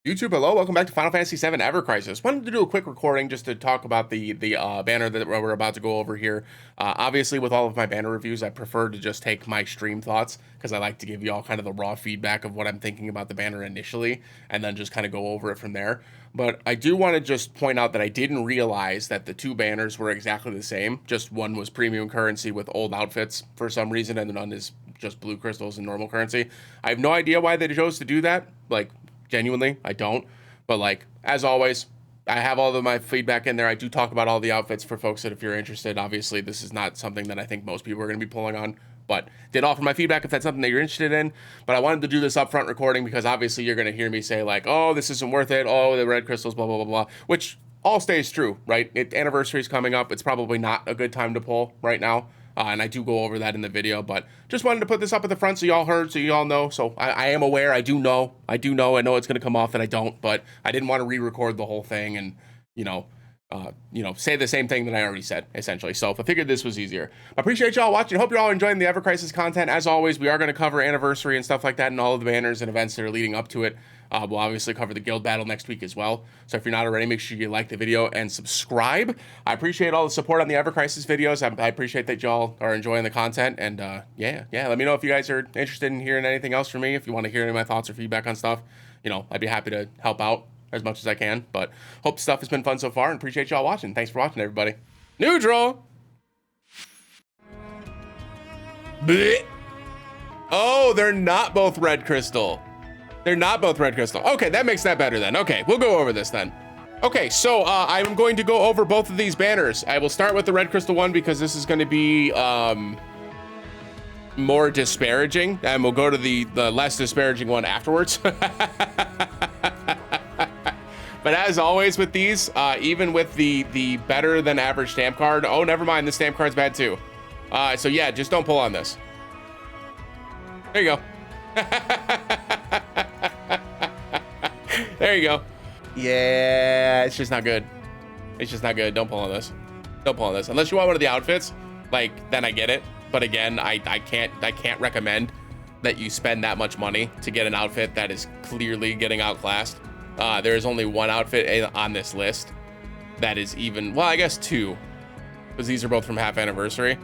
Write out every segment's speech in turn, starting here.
YouTube, hello, welcome back to Final Fantasy VII Ever Crisis. Wanted to do a quick recording just to talk about the banner that we're about to go over here. Obviously, with all of my banner reviews, I prefer to just take my stream thoughts because I like to give you all kind of the raw feedback of what I'm thinking about the banner initially, and then just kind of go over it from there. But I do want to just point out that I didn't realize that the two banners were exactly the same. Just one was premium currency with old outfits for some reason, and then one is just blue crystals and normal currency. I have no idea why they chose to do that. Like, genuinely, I don't. But like, as always, I have all of my feedback in there. I do talk about all the outfits for folks that if you're interested. Obviously, this is not something that I think most people are going to be pulling on, but did offer my feedback if that's something that you're interested in. But I wanted to do this upfront recording because obviously you're going to hear me say like, oh, this isn't worth it. Oh, the red crystals, blah, blah, blah, blah, which all stays true, right? Anniversary is coming up. It's probably not a good time to pull right now. And I do go over that in the video, but just wanted to put this up at the front so y'all heard, so y'all know. So I am aware, I know it's going to come off that I don't, but I didn't want to re-record the whole thing and, say the same thing that I already said, essentially. So I figured this was easier. I appreciate y'all watching. Hope you're all enjoying the Ever Crisis content. As always, we are going to cover anniversary and stuff like that and all of the banners and events that are leading up to it. We'll obviously cover the guild battle next week as well. So if you're not already, make sure you like the video and subscribe. I appreciate all the support on the Ever Crisis videos. I appreciate that y'all are enjoying the content. And yeah, let me know if you guys are interested in hearing anything else from me. If you want to hear any of my thoughts or feedback on stuff, I'd be happy to help out as much as I can. But hope stuff has been fun so far and appreciate y'all watching. Thanks for watching, everybody. Neutral. Blech. Oh, they're not both red crystal. They're not both red crystal. Okay, that makes that better then. Okay, we'll go over this then. Okay, so I'm going to go over both of these banners. I will start with the red crystal one because this is going to be more disparaging, and we'll go to the less disparaging one afterwards. But as always with these, even with the better than average stamp card, oh, never mind, the stamp card's bad too. So yeah, just don't pull on this. There you go. There you go. Yeah, it's just not good. It's just not good. Don't pull on this. Don't pull on this. Unless you want one of the outfits, like, then I get it. But again, I can't recommend that you spend that much money to get an outfit that is clearly getting outclassed. There is only one outfit on this list that is even, well, I guess two, because these are both from half anniversary.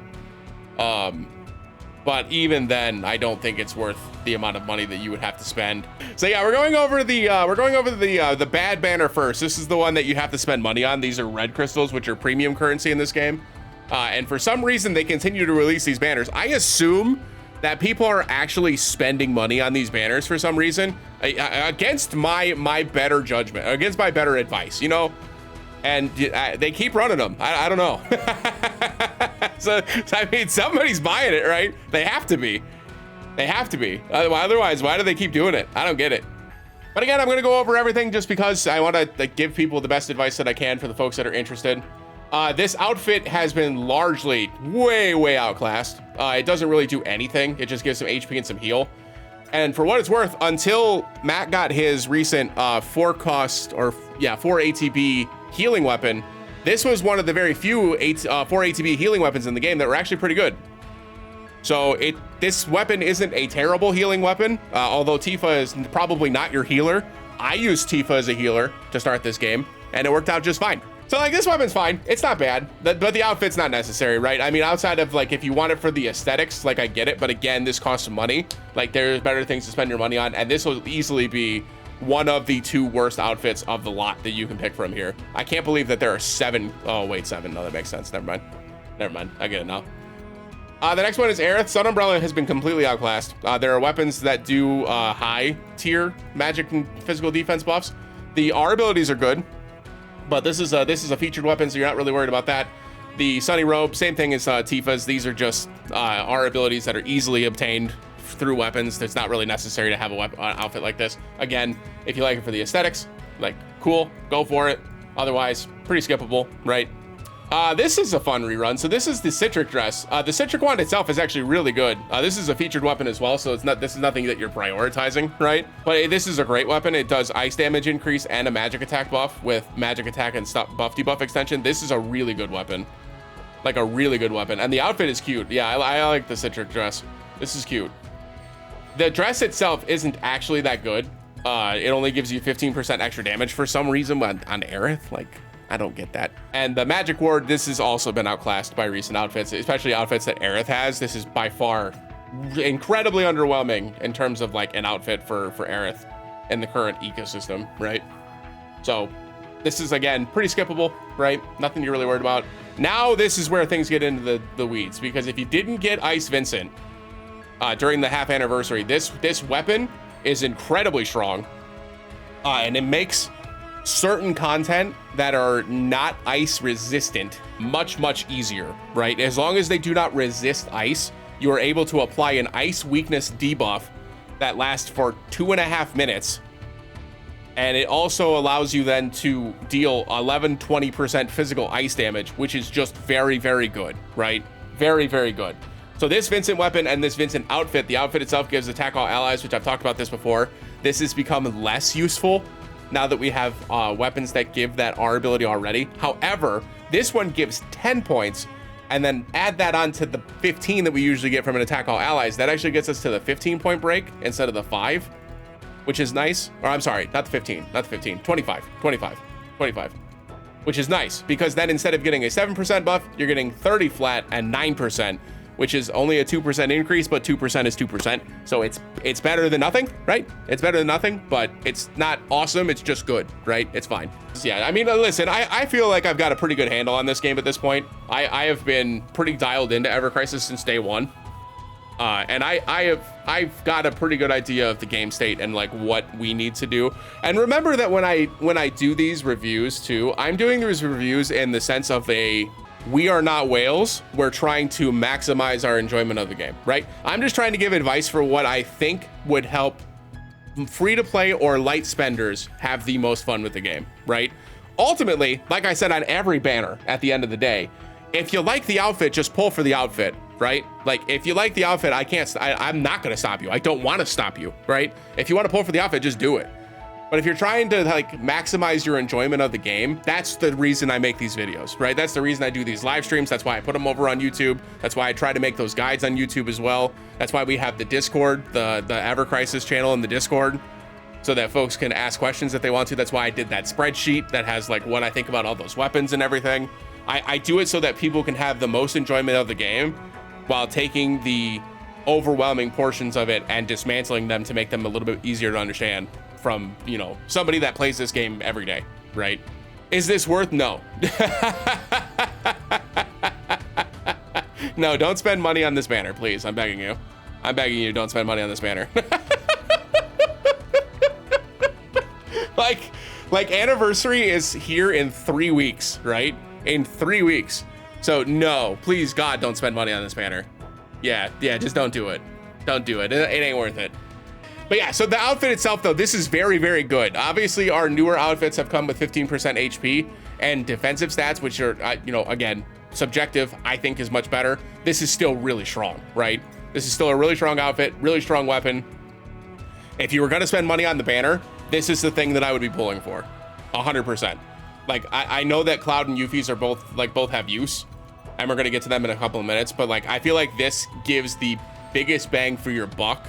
But even then, I don't think it's worth the amount of money that you would have to spend. So yeah, we're going over the bad banner first. This is the one that you have to spend money on. These are red crystals, which are premium currency in this game. And for some reason, they continue to release these banners. I assume that people are actually spending money on these banners for some reason, against my better judgment, against my better advice, and they keep running them. I don't know. So I mean, somebody's buying it, right? They have to be. They have to be. Otherwise, why do they keep doing it? I don't get it. But again, I'm going to go over everything just because I want to give people the best advice that I can for the folks that are interested. This outfit has been largely way outclassed. It doesn't really do anything. It just gives some HP and some heal. And for what it's worth, until Matt got his recent 4 ATB healing weapon, this was one of the very few 4 ATB healing weapons in the game that were actually pretty good. So this weapon isn't a terrible healing weapon, although Tifa is probably not your healer. I used Tifa as a healer to start this game, and it worked out just fine. So like, this weapon's fine. It's not bad, but the outfit's not necessary, right? I mean, outside of like, if you want it for the aesthetics, like I get it, but again, this costs money. Like there's better things to spend your money on, and this will easily be one of the 2 worst outfits of the lot that you can pick from here. I can't believe that there are 7. Oh wait, 7. No, that makes sense. Never mind. I get it now. The next one is Aerith. Sun Umbrella has been completely outclassed. There are weapons that do high tier magic and physical defense buffs. The R abilities are good, but this is a featured weapon, so you're not really worried about that. The Sunny Robe, same thing as Tifa's. These are just R abilities that are easily obtained through weapons. It's not really necessary to have a outfit like this. Again, if you like it for the aesthetics, like, cool, go for it. Otherwise, pretty skippable, right? This is a fun rerun. So this is the Citric dress. The Citric wand itself is actually really good. This is a featured weapon as well, so this is nothing that you're prioritizing, right? But this is a great weapon. It does ice damage increase and a magic attack buff with magic attack and buff debuff extension. This is a really good weapon. Like a really good weapon. And the outfit is cute. Yeah, I like the Citric dress. This is cute. The dress itself isn't actually that good. It only gives you 15% extra damage for some reason on Aerith. Like, I don't get that. And the magic ward, this has also been outclassed by recent outfits, especially outfits that Aerith has. This is by far incredibly underwhelming in terms of like an outfit for Aerith in the current ecosystem, right? So this is, again, pretty skippable, right? Nothing you're really worried about. Now this is where things get into the weeds, because if you didn't get Ice Vincent during the half anniversary, this weapon is incredibly strong, and it makes certain content that are not ice resistant much easier, right? As long as they do not resist ice, you are able to apply an ice weakness debuff that lasts for 2.5 minutes. And it also allows you then to deal 11-20% physical ice damage, which is just very good, right? Very good. So this Vincent weapon and this Vincent outfit, the outfit itself gives attack all allies, which I've talked about this before. This has become less useful now that we have weapons that give that R ability already. However, this one gives 10 points, and then add that on to the 15 that we usually get from an attack all allies. That actually gets us to the 15-point break instead of the 5, which is nice. Or I'm sorry, not the 15, 25, which is nice, because then instead of getting a 7% buff, you're getting 30 flat and 9%, which is only a 2% increase, but 2% is 2%. So it's better than nothing, right? It's better than nothing, but it's not awesome. It's just good, right? It's fine. So yeah, I mean, listen, I feel like I've got a pretty good handle on this game at this point. I have been pretty dialed into Ever Crisis since day one. And I've got a pretty good idea of the game state and like what we need to do. And remember that when I do these reviews too, I'm doing these reviews in the sense of we are not whales. We're trying to maximize our enjoyment of the game, right? I'm just trying to give advice for what I think would help free to play or light spenders have the most fun with the game, right? Ultimately, like I said on every banner at the end of the day, if you like the outfit, just pull for the outfit, right? Like if you like the outfit, I'm not gonna stop you. I don't wanna stop you, right? If you wanna pull for the outfit, just do it. But if you're trying to like maximize your enjoyment of the game, that's the reason I make these videos, right? That's the reason I do these live streams. That's why I put them over on YouTube. That's why I try to make those guides on YouTube as well. That's why we have the Discord, the Ever Crisis channel in the Discord, so that folks can ask questions if they want to. That's why I did that spreadsheet that has like what I think about all those weapons and everything. I do it so that people can have the most enjoyment of the game while taking the overwhelming portions of it and dismantling them to make them a little bit easier to understand from, you know, somebody that plays this game every day, right? Is this worth? No. No, don't spend money on this banner, please. I'm begging you. I'm begging you, don't spend money on this banner. like anniversary is here in 3 weeks, right? In 3 weeks. So no, please God, don't spend money on this banner. Yeah, just don't do it. Don't do it. It ain't worth it. But yeah, so the outfit itself though, this is very good. Obviously our newer outfits have come with 15% HP and defensive stats, which are, you know, again, subjective, I think is much better. This is still really strong, right? This is still a really strong outfit, really strong weapon. If you were gonna spend money on the banner, this is the thing that I would be pulling for, 100%. Like, I know that Cloud and Yuffie's are both have use, and we're gonna get to them in a couple of minutes, but like, I feel like this gives the biggest bang for your buck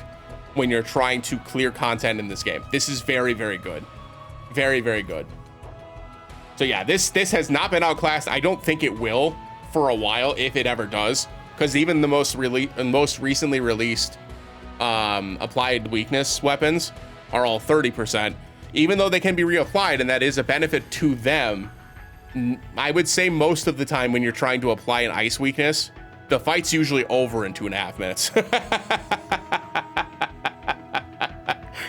when you're trying to clear content in this game. This is very good. Very good. So yeah, this has not been outclassed. I don't think it will for a while, if it ever does, because even the most recently released applied weakness weapons are all 30%. Even though they can be reapplied, and that is a benefit to them, I would say most of the time when you're trying to apply an ice weakness, the fight's usually over in 2.5 minutes.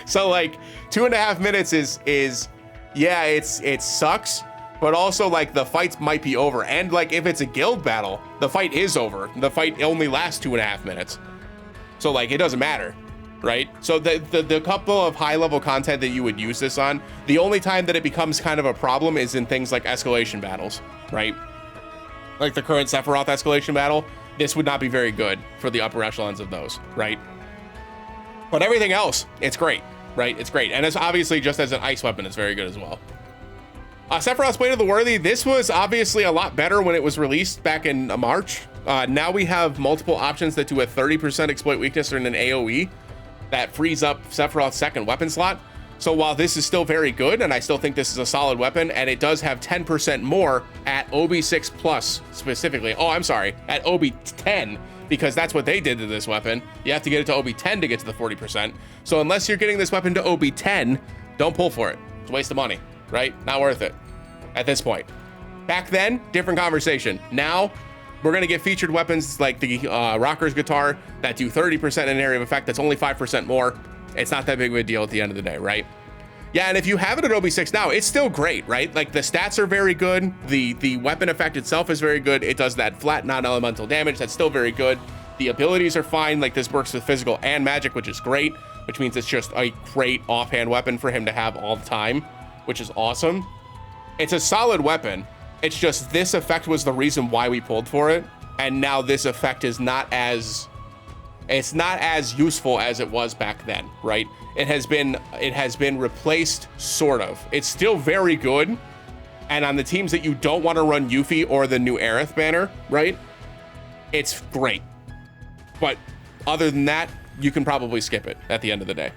So like 2.5 minutes is yeah, it sucks, but also like the fights might be over. And like if it's a guild battle, the fight is over. The fight only lasts 2.5 minutes. So like it doesn't matter, right? So the couple of high level content that you would use this on, the only time that it becomes kind of a problem is in things like escalation battles, right? Like the current Sephiroth escalation battle, this would not be very good for the upper echelons of those, right? But everything else, it's great, right? It's great. And it's obviously just as an ice weapon, it's very good as well. Sephiroth's Blade of the Worthy, this was obviously a lot better when it was released back in March. Now we have multiple options that do a 30% exploit weakness or an AoE that frees up Sephiroth's second weapon slot. So while this is still very good, and I still think this is a solid weapon, and it does have 10% more at OB6 plus specifically. Oh, I'm sorry, at OB10, because that's what they did to this weapon. You have to get it to OB10 to get to the 40%. So unless you're getting this weapon to OB10, don't pull for it. It's a waste of money, right? Not worth it at this point. Back then, different conversation. Now, we're gonna get featured weapons like the Rocker's Guitar that do 30% in area of effect. That's only 5% more. It's not that big of a deal at the end of the day, right? Yeah, and if you have it at OB6 now, it's still great, right? Like the stats are very good. The weapon effect itself is very good. It does that flat non-elemental damage. That's still very good. The abilities are fine. Like this works with physical and magic, which is great, which means it's just a great offhand weapon for him to have all the time, which is awesome. It's a solid weapon. It's just this effect was the reason why we pulled for it. And now this effect is not as, it's not as useful as it was back then, right? It has been replaced, sort of. It's still very good. And on the teams that you don't want to run Yuffie or the new Aerith banner, right? It's great. But other than that, you can probably skip it at the end of the day.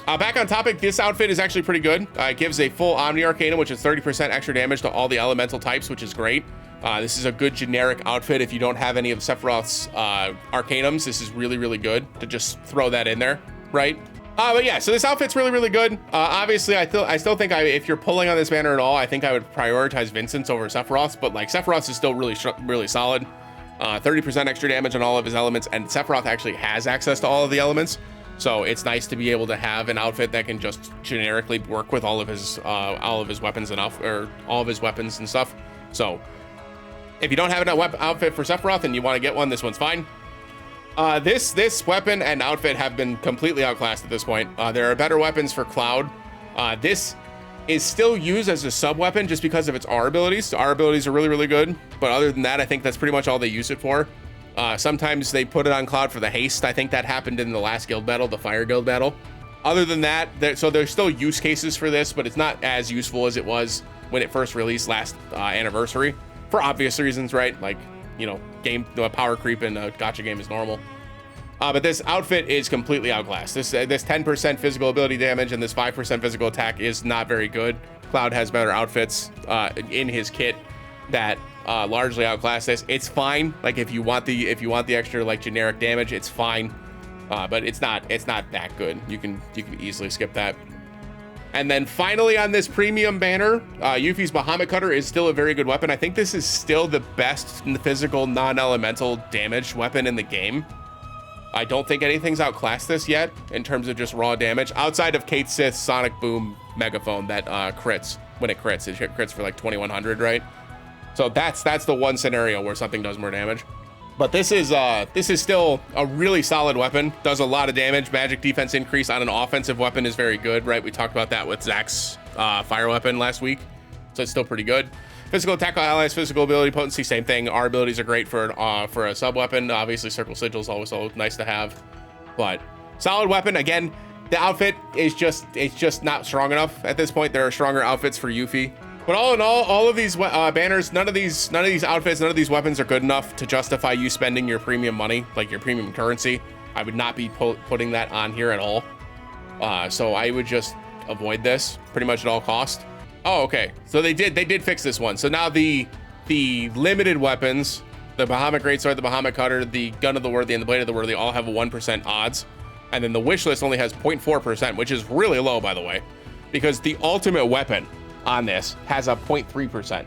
Back on topic, this outfit is actually pretty good. It gives a full Omni Arcanum, which is 30% extra damage to all the elemental types, which is great. This is a good generic outfit. If you don't have any of Sephiroth's Arcanums, this is really, really good to just throw that in there, right? But yeah, so this outfit's really, really good. Obviously, I still think if you're pulling on this banner at all, I think I would prioritize Vincent's over Sephiroth's, but like Sephiroth's is still really, really solid. 30% extra damage on all of his elements, and Sephiroth actually has access to all of the elements. So it's nice to be able to have an outfit that can just generically work with all of his weapons or all of his weapons and stuff. So if you don't have an outfit for Sephiroth and you want to get one, this one's fine. This weapon and outfit have been completely outclassed at this point. There are better weapons for Cloud. This is still used as a sub weapon just because of its R abilities. R abilities are really, really good. But other than that, I think that's pretty much all they use it for. Sometimes they put it on Cloud for the haste. I think that happened in the last guild battle, the Fire Guild battle. Other than that, so there's still use cases for this, but it's not as useful as it was when it first released last anniversary, for obvious reasons, right? Like, you know, power creep in a gacha game is normal. But this outfit is completely outclassed. This 10% physical ability damage and this 5% physical attack is not very good. Cloud has better outfits in his kit that largely outclass this. It's fine. Like if you want the extra like generic damage, it's fine. But it's not that good. You can easily skip that. And then finally on this premium banner, Yuffie's Bahamut Cutter is still a very good weapon. I think this is still the best physical non-elemental damage weapon in the game. I don't think anything's outclassed this yet in terms of just raw damage, outside of Kate Sith's Sonic Boom Megaphone that crits. When it crits for like 2100, right? So that's the one scenario where something does more damage. But this is still a really solid weapon. Does a lot of damage. Magic defense increase on an offensive weapon is very good, right? We talked about that with Zach's fire weapon last week. So it's still pretty good. Physical attack on allies, physical ability, potency, same thing. Our abilities are great for a sub weapon. Obviously, Circle Sigil is always nice to have, but solid weapon. Again, the outfit is just not strong enough at this point. There are stronger outfits for Yuffie. But all in all of these banners, none of these outfits, none of these weapons are good enough to justify you spending your premium money, like your premium currency. I would not be putting that on here at all. So I would just avoid this pretty much at all cost. Oh, okay. So they did fix this one. So now the limited weapons, the Bahamut Greatsword, the Bahamut Cutter, the Gun of the Worthy, and the Blade of the Worthy all have a 1% odds. And then the wish list only has 0.4%, which is really low, by the way, because the ultimate weapon on this has a 0.3%.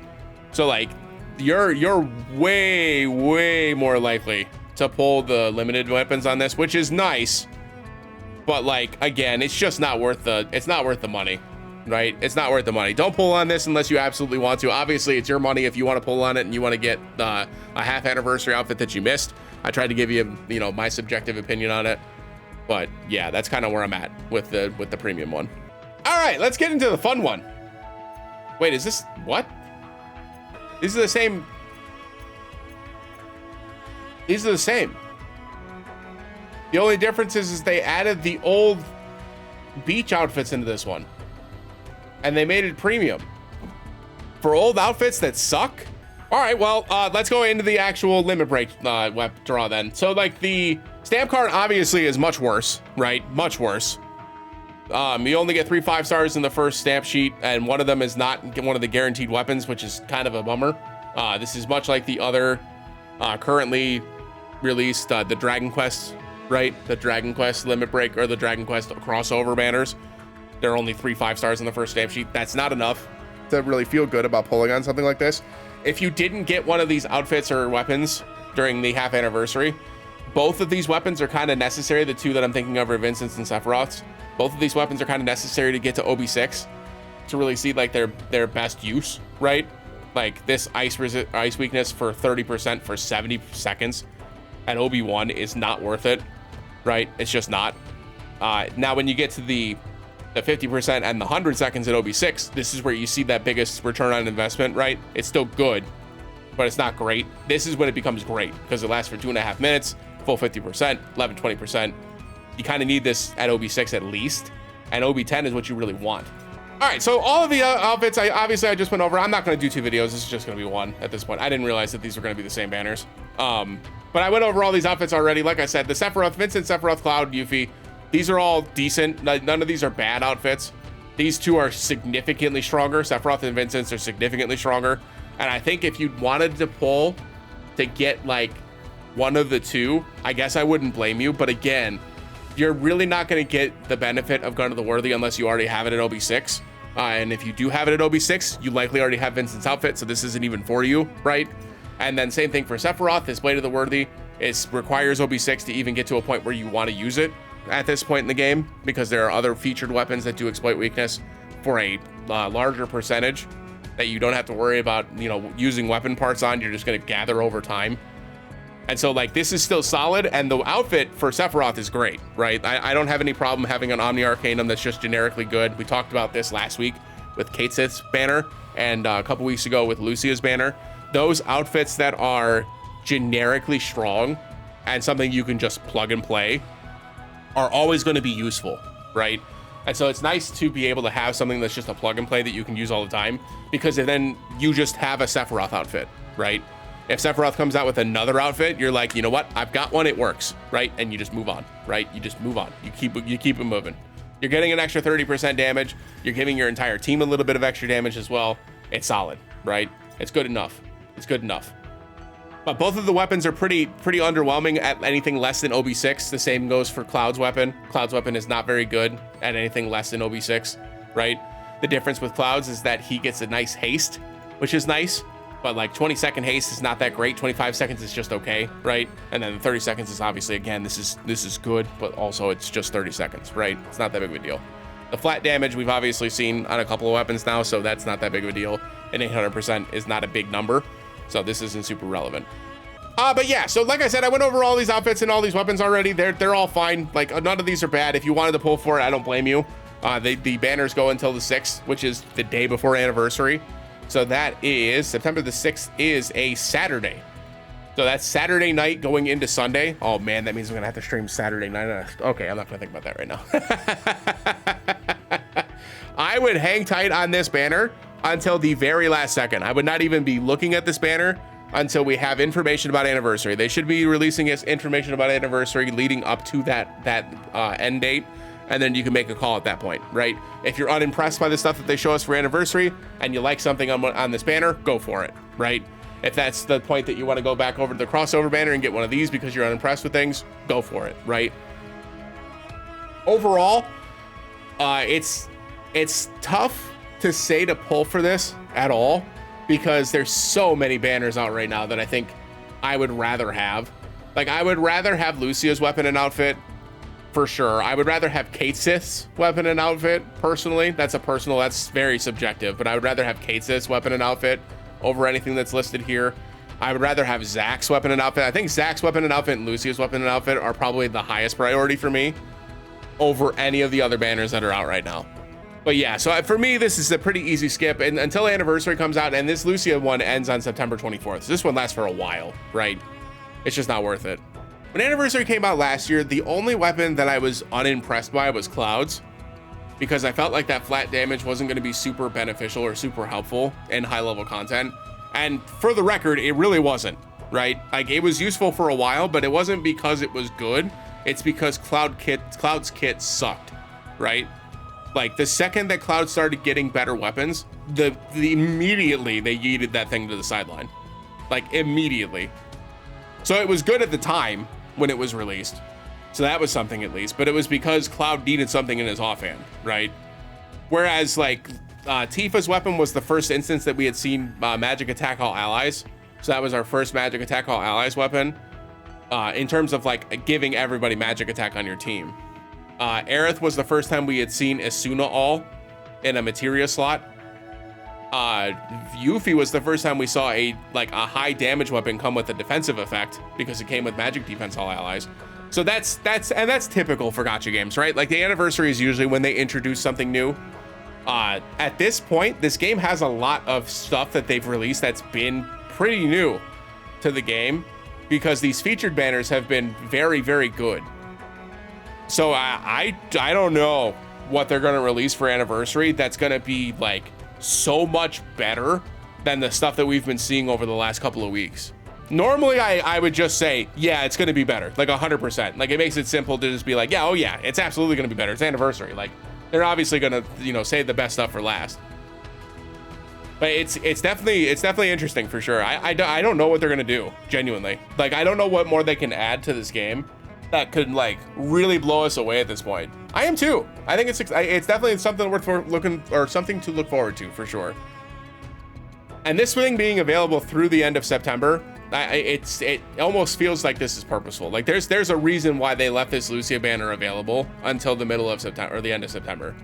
So like you're way more likely to pull the limited weapons on this, which is nice. But like, again, it's just not worth the money. Right? It's not worth the money. Don't pull on this unless you absolutely want to. Obviously, it's your money if you want to pull on it and you want to get a half anniversary outfit that you missed. I tried to give you, my subjective opinion on it. But yeah, that's kind of where I'm at with the premium one. All right, let's get into the fun one. Wait, is this what? These are the same. These are the same. The only difference is they added the old beach outfits into this one. And they made it premium for old outfits that suck. All right, well, let's go into the actual limit break web draw then. So like the stamp card obviously is much worse, right? Much worse. You only get 3 5-stars in the first stamp sheet, and one of them is not one of the guaranteed weapons, which is kind of a bummer. This is much like the other currently released the Dragon Quest, right? The Dragon Quest Limit Break or the Dragon Quest crossover banners. There are only 3 5-stars in the first stamp sheet. That's not enough to really feel good about pulling on something like this. If you didn't get one of these outfits or weapons during the half anniversary, both of these weapons are kind of necessary. The two that I'm thinking of are Vincent's and Sephiroth's. Both of these weapons are kind of necessary to get to OB6 to really see like their best use, right? Like this ice weakness for 30% for 70 seconds at OB1 is not worth it, right? It's just not. Now when you get to the 50% and the 100 seconds at OB6, this is where you see that biggest return on investment, right? It's still good, but it's not great. This is when it becomes great because it lasts for 2.5 minutes, full 50%, 11, 20%. You kind of need this at OB6 at least, and OB10 is what you really want. All right, so all of the outfits, I just went over. I'm not going to do 2 videos. This is just going to be one at this point. I didn't realize that these were going to be the same banners. But I went over all these outfits already. Like I said, the Sephiroth, Vincent, Sephiroth, Cloud, Yuffie, these are all decent. None of these are bad outfits. These two are significantly stronger. Sephiroth and Vincent's are significantly stronger. And I think if you wanted to pull to get like one of the two, I guess I wouldn't blame you. But again, you're really not going to get the benefit of Gun of the Worthy unless you already have it at OB6. And if you do have it at OB6, you likely already have Vincent's outfit, so this isn't even for you, right? And then same thing for Sephiroth. This Blade of the Worthy requires OB6 to even get to a point where you want to use it at this point in the game, because there are other featured weapons that do exploit weakness for a larger percentage that you don't have to worry about, you know, using weapon parts on. You're just going to gather over time. And so like this is still solid, and the outfit for Sephiroth is great, right? I don't have any problem having an Omni Arcanum that's just generically good. We talked about this last week with Kate Sith's banner and a couple weeks ago with Lucia's banner. Those outfits that are generically strong and something you can just plug and play are always going to be useful, right? And so it's nice to be able to have something that's just a plug and play that you can use all the time, because then you just have a Sephiroth outfit, right? If Sephiroth comes out with another outfit, you're like, you know what? I've got one, it works, right? And you just move on, right? You just move on. You keep it moving. You're getting an extra 30% damage. You're giving your entire team a little bit of extra damage as well. It's solid, right? It's good enough. It's good enough. But both of the weapons are pretty underwhelming at anything less than OB6. The same goes for Cloud's weapon. Cloud's weapon is not very good at anything less than OB6, right? The difference with Cloud's is that he gets a nice haste, which is nice. But like 20-second haste is not that great. 25 seconds is just okay, right? And then 30 seconds is obviously, again, this is good, but also it's just 30 seconds, right? It's not that big of a deal. The flat damage we've obviously seen on a couple of weapons now, so that's not that big of a deal. And 800% is not a big number, so this isn't super relevant. But yeah, so like I said, I went over all these outfits and all these weapons already. They're all fine. Like none of these are bad. If you wanted to pull for it, I don't blame you. The banners go until the 6th, which is the day before anniversary. So that is September the 6th is a Saturday. So that's Saturday night going into Sunday. Oh man, that means I'm gonna have to stream Saturday night. Okay, I'm not gonna think about that right now. I would hang tight on this banner until the very last second. I would not even be looking at this banner until we have information about anniversary. They should be releasing us information about anniversary leading up to that end date. And then you can make a call at that point, right? If you're unimpressed by the stuff that they show us for anniversary and you like something on this banner, go for it, right? If that's the point that you want to go back over to the crossover banner and get one of these because you're unimpressed with things, go for it, right? Overall, it's tough to say to pull for this at all because there's so many banners out right now that I think I would rather have. Like, I would rather have Lucia's weapon and outfit, for sure. I would rather have Kate Sith's weapon and outfit, personally. That's very subjective, but I would rather have Kate Sith's weapon and outfit over anything that's listed here. I would rather have Zack's weapon and outfit. I think Zack's weapon and outfit and Lucia's weapon and outfit are probably the highest priority for me over any of the other banners that are out right now. But yeah, so for me, this is a pretty easy skip, and until anniversary comes out, and this Lucia one ends on September 24th. So this one lasts for a while, right? It's just not worth it. When Anniversary came out last year, the only weapon that I was unimpressed by was Cloud's, because I felt like that flat damage wasn't going to be super beneficial or super helpful in high level content. And for the record, it really wasn't, right? Like, it was useful for a while, but it wasn't because it was good. It's because Cloud's kit sucked, right? Like the second that Cloud started getting better weapons, the immediately they yeeted that thing to the sideline, like immediately. So it was good at the time when it was released. So that was something at least, but it was because Cloud needed something in his offhand, right? Whereas like Tifa's weapon was the first instance that we had seen magic attack all allies. So that was our first magic attack all allies weapon in terms of like giving everybody magic attack on your team. Aerith was the first time we had seen Asuna all in a materia slot. Yuffie was the first time we saw a high damage weapon come with a defensive effect because it came with magic defense all allies. So that's typical for gacha games, right? Like the anniversary is usually when they introduce something new. At this point, this game has a lot of stuff that they've released that's been pretty new to the game because these featured banners have been very, very good. So I don't know what they're going to release for anniversary that's going to be like so much better than the stuff that we've been seeing over the last couple of weeks. Normally I would just say, yeah, it's going to be better, like 100%. Like it makes it simple to just be like, yeah, oh yeah, it's absolutely going to be better. It's anniversary. Like they're obviously going to, you know, save the best stuff for last. But it's definitely interesting for sure. I don't know what they're going to do, genuinely. Like I don't know what more they can add to this game that could like really blow us away at this point. I am too. I think it's definitely something worth something to look forward to for sure. And this thing being available through the end of September, it almost feels like this is purposeful. Like there's a reason why they left this Lucia banner available until the middle of September or the end of September.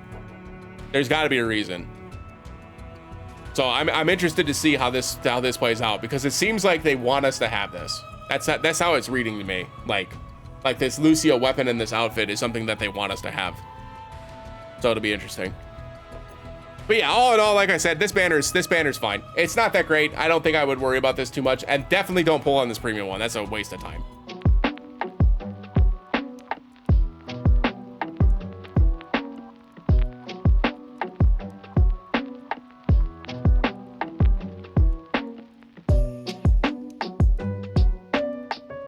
There's got to be a reason. So I'm interested to see how this plays out because it seems like they want us to have this. That's how it's reading to me. Like this Lucia weapon in this outfit is something that they want us to have. So it'll be interesting. But yeah, all in all, like I said, this banner's fine. It's not that great. I don't think I would worry about this too much, and definitely don't pull on this premium one. That's a waste of time.